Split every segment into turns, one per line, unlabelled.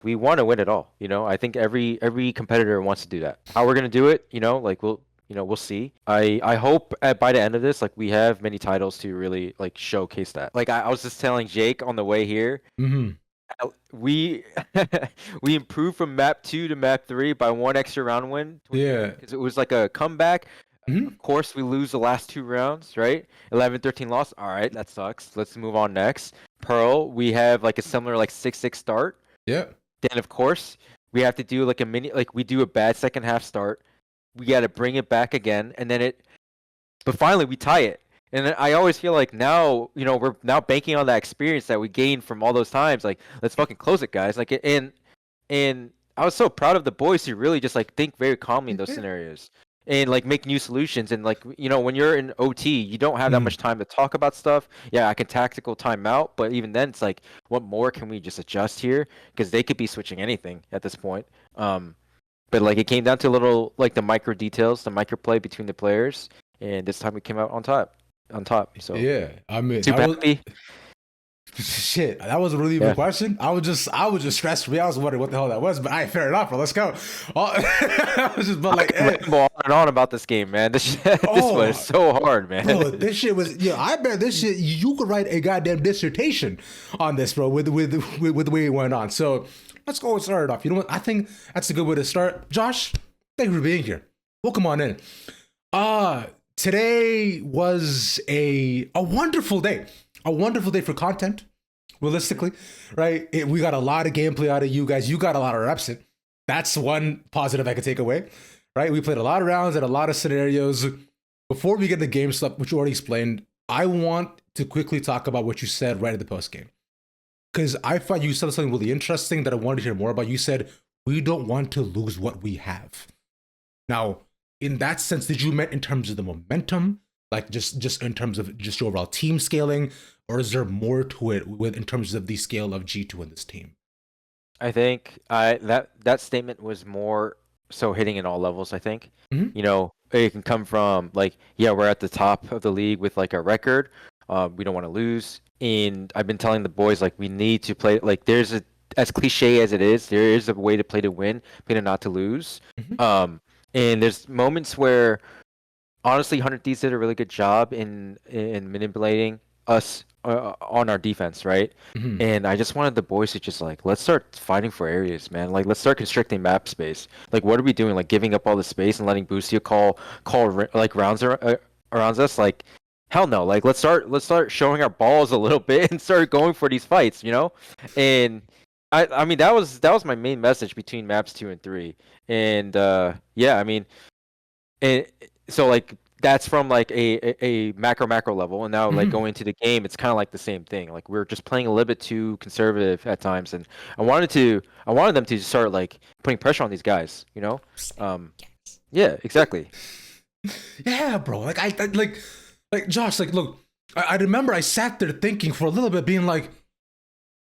we want to win it all. I think every competitor wants to do that. How we're gonna do it, like we'll see. I hope by the end of this, like we have many titles to really like showcase that. Like I was just telling Jake on the way here,
Hmm.
we we improved from map 2 to map 3 by one extra round win towards the end
Yeah.
because it was like a comeback.
Hmm.
Of course, we lose the last two rounds, right? 11-13 loss. All right, that sucks. Let's move on next. Pearl, we have like a similar like 6-6 start.
Yeah.
Then of course, we have to do like a mini like we do a bad second half start. We got to bring it back again and then but finally we tie it. And then I always feel like now, we're now banking on that experience that we gained from all those times. Like, let's fucking close it, guys. Like, and I was so proud of the boys who really just like think very calmly in those
Yeah.
scenarios and like make new solutions. And like, when you're in OT, you don't have that
Mm.
much time to talk about stuff. Yeah, I can tactical time out, but even then, it's like, what more can we just adjust here? Because they could be switching anything at this point. But like, it came down to little like the micro details, the micro play between the players, and this time we came out on top. On top. So
Yeah. I mean, that
super
was
happy.
shit. That was a really good
Yeah.
question. I was just stressed for me. I was wondering what the hell that was, but fair enough, bro. Let's go. I was just but
I
like,
could ramble on and on about this game, man. This was
oh,
so hard, man.
bro, this shit was yeah. I bet this shit you could write a goddamn dissertation on this, bro. With the way it went on. So let's go and start it off. You know what? I think that's a good way to start. Josh, thank you for being here. Welcome on in. Today was a wonderful day. A wonderful day for content, realistically, right? We got a lot of gameplay out of you guys. You got a lot of reps in. That's one positive I could take away, right? We played a lot of rounds and a lot of scenarios. Before we get the game stuff, which you already explained, I want to quickly talk about what you said right at the post game. Because I thought you said something really interesting that I wanted to hear more about. You said, we don't want to lose what we have. Now, in that sense, did you mean in terms of the momentum, like just in terms of just your overall team scaling, or is there more to it with in terms of the scale of G2 in this team?
I think that statement was more so hitting in all levels, I think.
Hmm.
It can come from like, yeah, we're at the top of the league with like a record. We don't want to lose. And I've been telling the boys like we need to play like there's a as cliche as it is, there is a way to play to win, play to not to lose.
Hmm.
Um, and there's moments where honestly, 100 Thieves did a really good job in manipulating us on our defense, right?
Hmm.
And I just wanted the boys to just like let's start fighting for areas, man. Like let's start constricting map space. Like what are we doing? Like giving up all the space and letting Boostio call like rounds around us? Like hell no. Like let's start showing our balls a little bit and start going for these fights, And I mean that was my main message between maps 2 and 3. And yeah, I mean and so like that's from like a macro level, and now like
Hmm.
going to the game, it's kind of like the same thing. Like we're just playing a little bit too conservative at times, and I wanted them to start like putting pressure on these guys. Yeah, exactly.
Yeah, bro. Like Josh. Like, look, I remember I sat there thinking for a little bit, being like,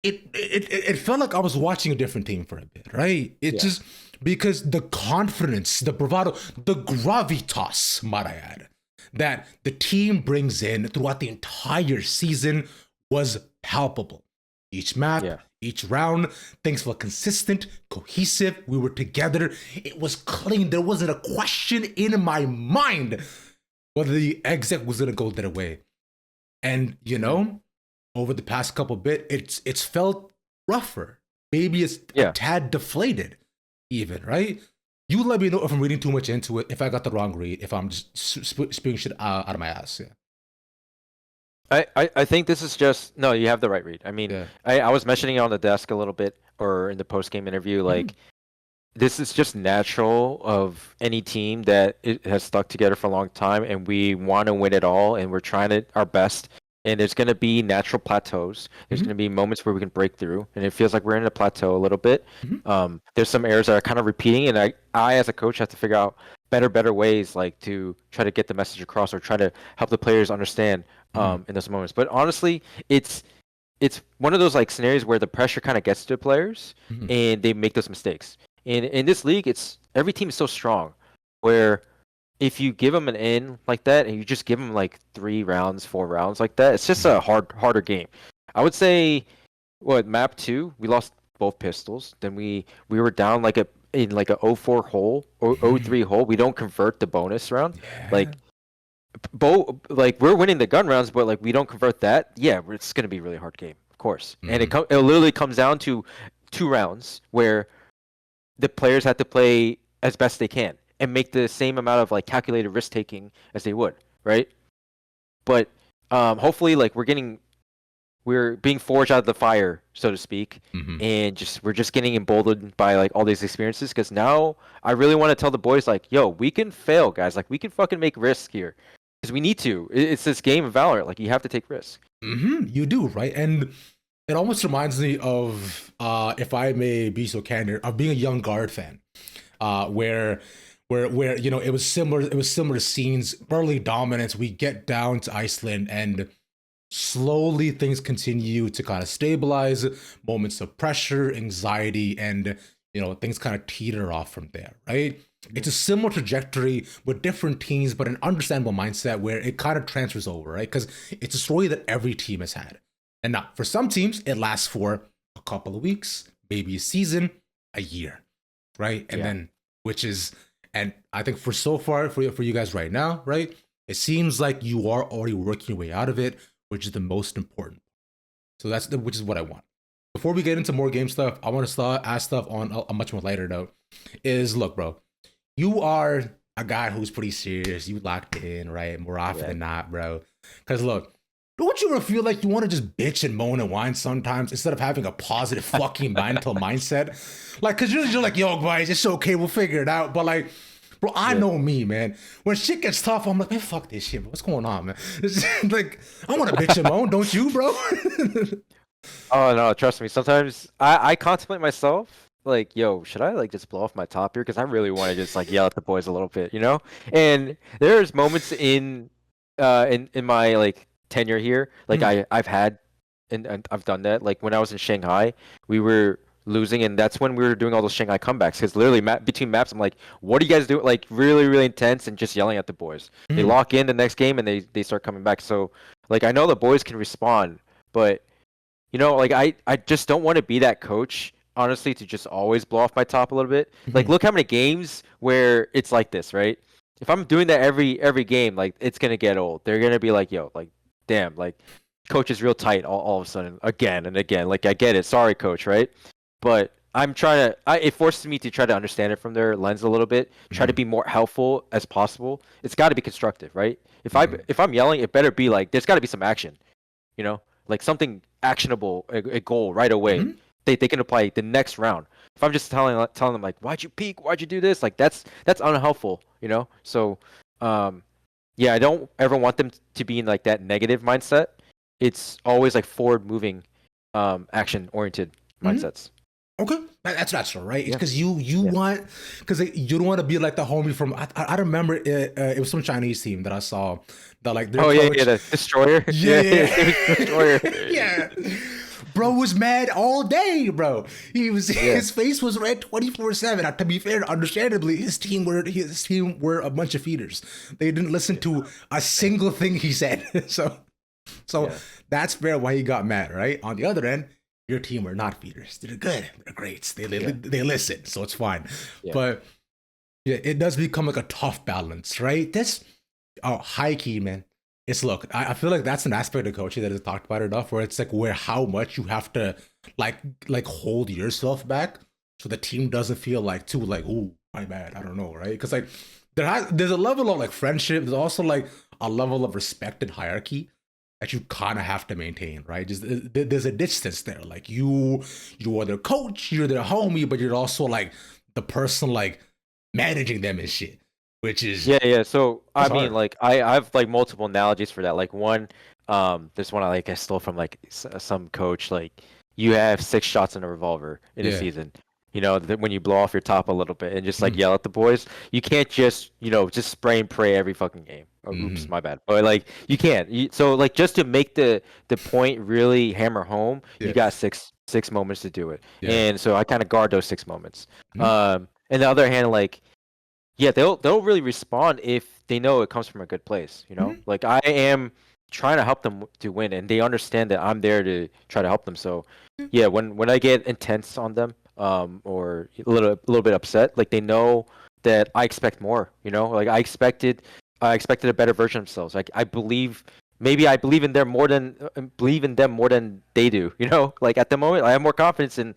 it felt like I was watching a different team for a bit, right? It
Yeah,
just because the confidence, the bravado, the gravitas, might I add, that the team brings in throughout the entire season was palpable. Each map,
yeah.
each round, things felt consistent, cohesive. We were together. It was clean. There wasn't a question in my mind whether the exit was gonna go that way. And
Hmm.
over the past couple bit, it's felt rougher. Maybe it's a
Yeah.
tad deflated, even, right? You let me know if I'm reading too much into it, if I got the wrong read, if I'm just spewing shit out of my ass. Yeah.
I think this is just no. You have the right read. I mean,
Yeah.
I was mentioning it on the desk a little bit or in the post game interview,
Mhm.
like this is just natural of any team that it has stuck together for a long time and we want to win it all and we're trying to our best and there's going to be natural plateaus. There's going
Mhm.
to be moments where we can break through and it feels like we're in a plateau a little bit.
Mhm.
There's some errors that are kind of repeating and I as a coach have to figure out better ways like to try to get the message across or try to help the players understand
Mhm.
in those moments. But honestly, it's one of those like scenarios where the pressure kind of gets to the players
Mhm.
and they make those mistakes. And in this league, it's every team is so strong where if you give them an in like that and you just give them like 3 rounds, 4 rounds like that, it's just
Mhm.
a harder game. I would say what map 2, we lost both pistols. Then we were down like in like a 0-4 hole or 0-3 hole. We don't convert the bonus round.
Yeah.
Like both, like we're winning the gun rounds, but like we don't convert that. Yeah, it's gonna be a really hard game, of course. And it literally comes down to 2 rounds where the players have to play as best they can and make the same amount of like calculated risk taking as they would, right? But hopefully, like we're being forged out of the fire, so to speak, and we're just getting emboldened by like all these experiences. Because now I really want to tell the boys like, yo, we can fail, guys. Like we can fucking make risks here, because we need to. It's this game of Valorant. Like you have to take risks.
You do, right? And it almost reminds me of, if I may be so candid, of being a young guard fan, where you know it was similar. It was similar scenes, early dominance. We get down to Iceland, and slowly things continue to kind of stabilize. Moments of pressure, anxiety, and you know things kind of teeter off from there, right? It's a similar trajectory with different teams, but an understandable mindset where it kind of transfers over, right? Because it's a story that every team has had. And now, for some teams, it lasts for a couple of weeks, maybe a season, a year, right? And then, and I think for so far, for you guys right now, right? It seems like you are already working your way out of it, which is the most important. So which is what I want. Before we get into more game stuff, I want to ask stuff on a much more lighter note. Look, bro, you are a guy who's pretty serious. You locked in, right? More often than not, bro. Because look, don't you ever feel like you want to just bitch and moan and whine sometimes instead of having a positive fucking mental mindset? Like, because you're like, yo, guys, it's okay. We'll figure it out. But like, bro, I know me, man. When shit gets tough, I'm like, man, fuck this shit, bro. What's going on, man? Like, I want to bitch and moan. Don't you, bro?
Oh no, trust me. Sometimes I contemplate myself, like, yo, should I like just blow off my top here? Because I really want to just like yell at the boys a little bit, you know? And there's moments in my like tenure here, like I've had and I've done that. Like when I was in Shanghai, we were losing, and that's when we were doing all those Shanghai comebacks. Because literally, between maps, I'm like, "What are you guys doing?" Like really, really intense, and just yelling at the boys. They lock in the next game, and they start coming back. So, like, I know the boys can respond, but you know, like I just don't want to be that coach. Honestly, to just always blow off my top a little bit. Like, look how many games where it's like this, right? If I'm doing that every game, like it's gonna get old. They're gonna be like, "Yo, like, damn, like, coach is real tight all of a sudden again and again." Like I get it, sorry, coach, right? But I'm trying to. It forces me to try to understand it from their lens a little bit. Try to be more helpful as possible. It's got to be constructive, right? If I'm yelling, it better be like there's got to be some action, you know, like something actionable, a goal right away. They can apply the next round. If I'm just telling them like, why'd you peek? Why'd you do this? Like that's unhelpful, you know. So, yeah, I don't ever want them to be in like that negative mindset. It's always like forward moving, action oriented mindsets.
Okay, that's natural, right? It's because you want, because you don't want to be like the homie from. I remember it was some Chinese team that I saw that like their coach,
the destroyer.
Destroyer. Yeah, bro was mad all day, bro. His face was red 24/7. To be fair, understandably, his team were a bunch of feeders. They didn't listen to a single thing he said. So that's fair why he got mad, right? On the other end, your team were not feeders. They're good. They're great. They listen, so it's fine. Yeah. But yeah, it does become like a tough balance, right? High key, man. Look, I feel like that's an aspect of coaching that is talked about enough, where it's like how much you have to like hold yourself back so the team doesn't feel like too like, ooh, my bad. I don't know, right? Because like there's a level of like friendship. There's also like a level of respect and hierarchy that you kind of have to maintain, right? Just there's a distance there. Like you are their coach, you're their homie, but you're also like the person like managing them and shit. Which is
yeah. So I mean, like I've like multiple analogies for that. Like one, there's one I stole from like some coach. Like you have 6 shots in a revolver in a season. You know, when you blow off your top a little bit and just like yell at the boys, you can't just just spray and pray every fucking game. Oh, oops, my bad. But like you can't. So like just to make the point really hammer home, you got six moments to do it. And so I kind of guard those 6 moments. And the other hand, like. Yeah, they'll really respond if they know it comes from a good place, you know? Like I am trying to help them to win, and they understand that I'm there to try to help them. So, yeah, when I get intense on them, or a little bit upset, like they know that I expect more. Like I expected a better version of themselves. Like maybe I believe in them more than they do. Like at the moment, I have more confidence in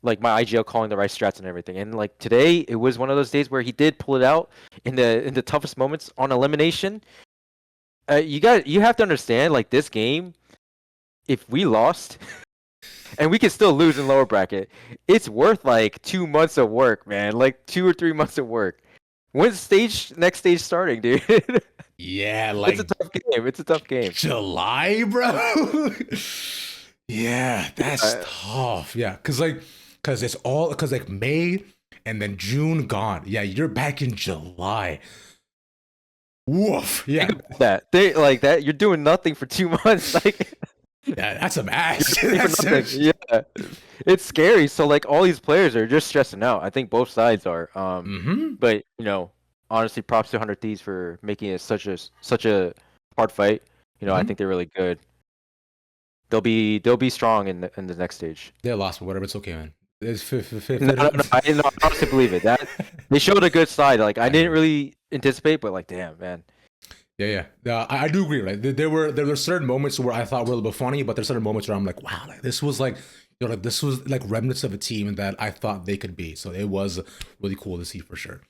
like my IGL calling the right strats and everything. And like today, it was one of those days where he did pull it out in the toughest moments on elimination. You have to understand, like this game, if we lost and we can still lose in lower bracket, it's worth like 2 months of work, man. Like 2 or 3 months of work. When's next stage starting, dude?
Yeah,
It's a
like
tough game. It's a tough game.
July, bro. Yeah, that's
Uh,
tough. Yeah, because like May and then June gone. Yeah, you're back in July. Woof. Yeah,
think about that. They like that. You're doing nothing for 2 months. Like
yeah, that's some
you're
ass.
doing
That's
for nothing.
some-
Yeah, it's scary. So like all these players are just stressing out. I think both sides are.
Mhm.
But honestly, props to 100 Thieves for making it such a hard fight. I
Mhm.
think they're really good. They'll be strong in the next stage.
They lost, but whatever. It's okay, man. It's
No, no, no. I honestly believe it. That they showed a good side. Like I didn't really anticipate, but like, damn, man.
Yeah. I do agree. Right, there were certain moments where I thought were a little bit funny, but there's certain moments where I'm like, wow, like this was like, like this was like remnants of a team that I thought they could be. So it was really cool to see for sure.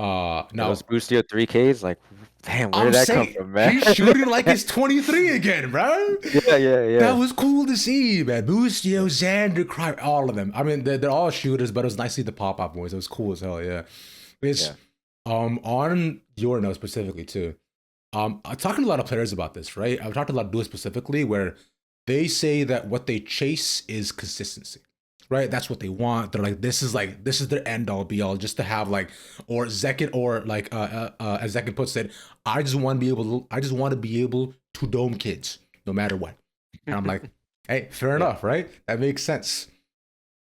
Now
Those Boostio 3Ks, like, damn, where
I'm
did that come
saying
from, man?
he's shooting like he's 23 again, bro.
Yeah, yeah,
That
yeah.
was cool to see, man. Boostio, Xander, Cry, all of them. I mean, they're all shooters, but it was nice to see the pop up boys. It was cool as hell. Yeah. It's
Yeah.
on your note specifically too. I'm talking to a lot of players about this, right? I've talked to a lot of dudes specifically where they say that what they chase is consistency, right? That's what they want. They're like, this is their end all be all, just to have like, or Zekin, or like, as Zekin puts it, I just want to be able to dome kids no matter what. And I'm like, hey, fair
Yeah.
enough, right? That makes sense.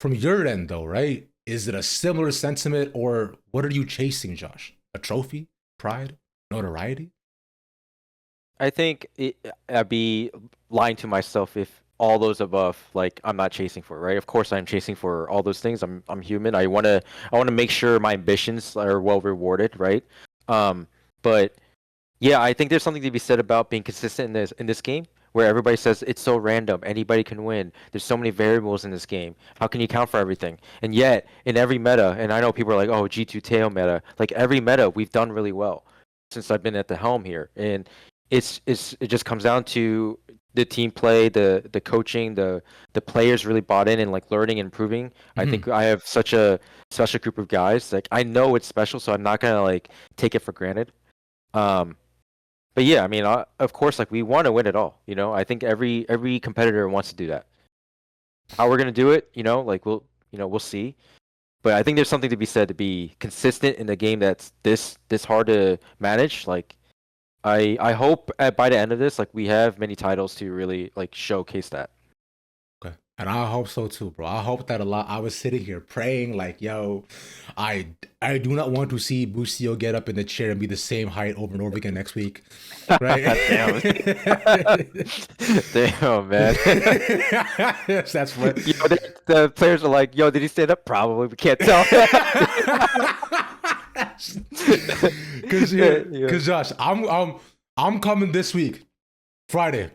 From your end, though, right? Is it a similar sentiment, or what are you chasing, Josh? A trophy, pride, notoriety?
I think I'd be lying to myself if all those above, like, I'm not chasing for, right? Of course, I'm chasing for all those things. I'm human. I wanna make sure my ambitions are well rewarded, right? Um, but yeah, I think there's something to be said about being consistent in this game, where everybody says it's so random, anybody can win. There's so many variables in this game. How can you count for everything? And yet, in every meta, and I know people are like, "Oh, G2 Tail meta." Like every meta, we've done really well since I've been at the helm here, and it just comes down to the team play, the coaching, the players really bought in and like learning and improving. I
Mhm.
think I have such a special group of guys. Like I know it's special, so I'm not gonna like take it for granted. Um, but yeah, I mean, of course, like we want to win it all. I think every competitor wants to do that. How we're gonna do it, like we'll see. But I think there's something to be said to be consistent in a game that's this hard to manage. Like I hope by the end of this, like we have many titles to really like showcase that.
Okay. And I hope so too, bro. I hope that a lot. I was sitting here praying, like, yo, I I do not want to see Busio get up in the chair and be the same height over and over again next week. Right?
Damn. Damn, man.
Yes, that's what.
The players are like, yo, did he stand up? Probably. We can't tell.
Cause
Yeah, yeah.
cause Josh, I'm coming this week, Friday.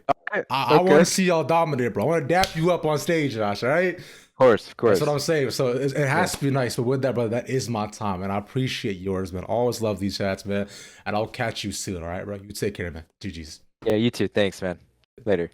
I want
Okay.
to see y'all dominate, bro. I want to dap you up on stage, Josh. All right.
Of course, of
That's
course.
what I'm saying. So it has to be nice. But with that, brother, that is my time. And I appreciate yours, man. Always love these chats, man. And I'll catch you soon. All right, bro? You take care, man. GG's.
Yeah, you too. Thanks, man. Later.